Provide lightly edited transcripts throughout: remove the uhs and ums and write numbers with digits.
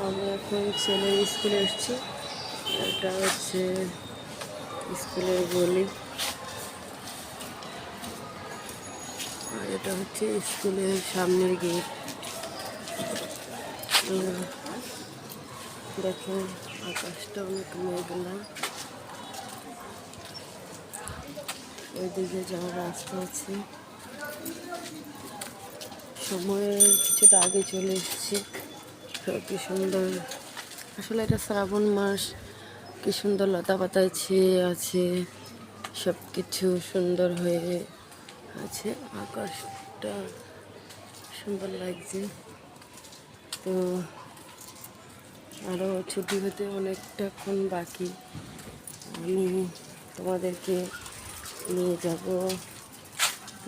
আমি এখন ছেলের স্কুলে এসেছি। এটা হচ্ছে স্কুলের গলি, আর এটা হচ্ছে স্কুলের সামনের গেট। দেখো আকাশটা অনেক মেঘলা। ওইদিকে যাওয়ার রাস্তা আছে। সময়ের কিছুটা আগে চলে এসেছি। কি সুন্দর, আসলে এটা শ্রাবণ মাস। কি সুন্দর লতা পাতায় ছেয়ে আছে, সব কিছু সুন্দর হয়ে আছে। আকাশটা সুন্দর লাগছে। তো আরও ছুটি হতে অনেকটাক্ষণ বাকি। আমি তোমাদেরকে নিয়ে যাব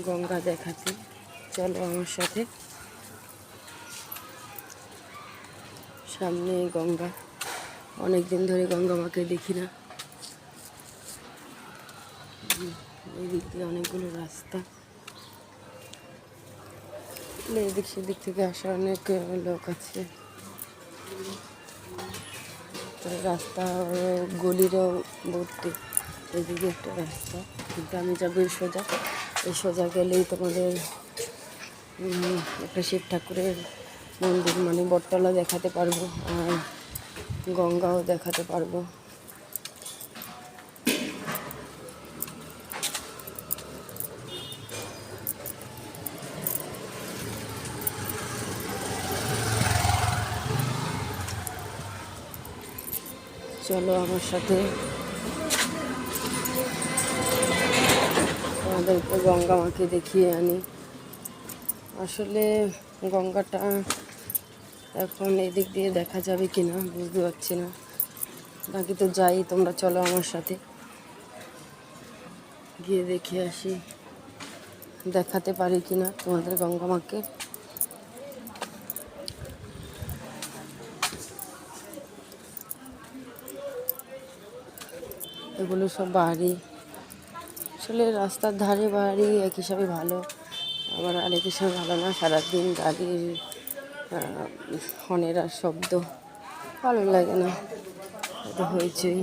গঙ্গা দেখাতে। চলো আমার সাথে। সামনে গঙ্গা, অনেক দিন ধরে গঙ্গা মাকে দেখি না। এই দিক দিয়ে অনেকগুলো রাস্তা, এদিক সেদিক থেকে আসা অনেক লোক আছে। রাস্তা গলিরও ভর্তি। এইদিকে একটা রাস্তা, কিন্তু আমি যাবো এই সোজা গেলেই তোমাদের একটা শিব ঠাকুরের মন্দির মানে বটতলা দেখাতে পারবো, আর গঙ্গাও দেখাতে পারবো। চলো আমার সাথে, তোমাদেরকে গঙ্গা মাকে দেখিয়ে আনি। আসলে গঙ্গাটা এখন এদিক দিয়ে দেখা যাবে কি না বুঝতে পারছি না। বাকি তো যাই, তোমরা চলো আমার সাথে, গিয়ে দেখে আসি দেখাতে পারি কি না তোমাদের গঙ্গা মাকে। এগুলো সব বাড়ি, আসলে রাস্তার ধারে বাড়ি এক হিসাবে ভালো, আবার আরেক হিসাবে ভালো না। সারাদিন গাড়ির হর্নের আর শব্দ ভালো লাগে না। এটা হয়েছেই।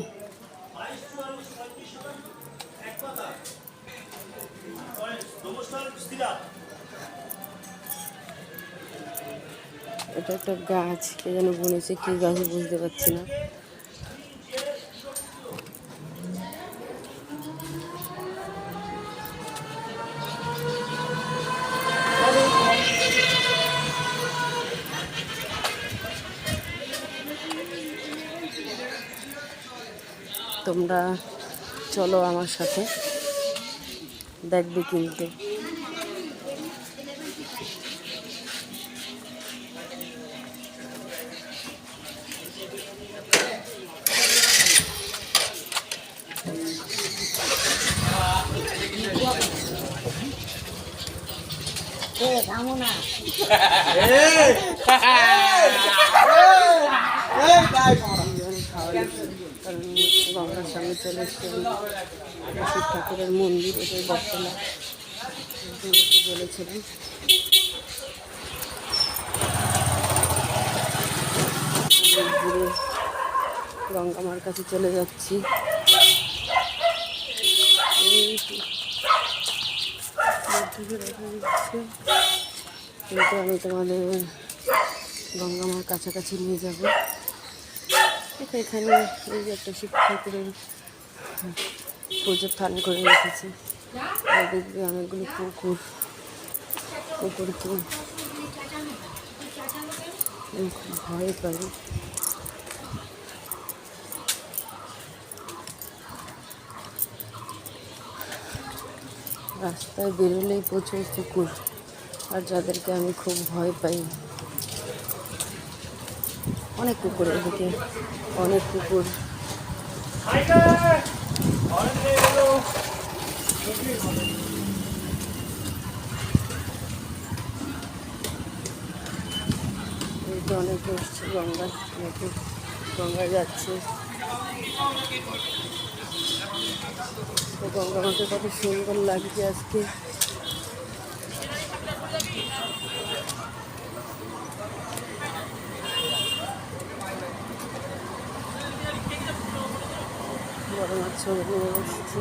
এটা একটা গাছ, কে যেন বনেছে, কি গাছ বুঝতে পারছি না। তোমরা চলো আমার সাথে, দেখবে কিন্তু। গঙ্গার সামনে চলে এসছে শিব ঠাকুরের মন্দির, এটাই বটতলা বলেছিলেন। ঘুরে গঙ্গা মার কাছে চলে যাচ্ছি। কিন্তু আমি তোমাদের গঙ্গা মার কাছাকাছি নিয়ে যাব। এখানে এই যে একটা শিব ঠাকুরের পুজোর থান করে রেখেছে। দেখবে অনেকগুলো পুকুরকে খুব ভয় পাই। রাস্তায় বেরোলেই প্রচুর পুকুর, আর যাদেরকে আমি খুব ভয় পাই। অনেক কুকুর, এদিকে অনেক কুকুর। অনেকে এসছে গঙ্গায়, অনেকে গঙ্গায় যাচ্ছে। তো গঙ্গা মাকে কত সুন্দর লাগছে আজকে। বড় মাছ ছবি নিয়ে এসেছি।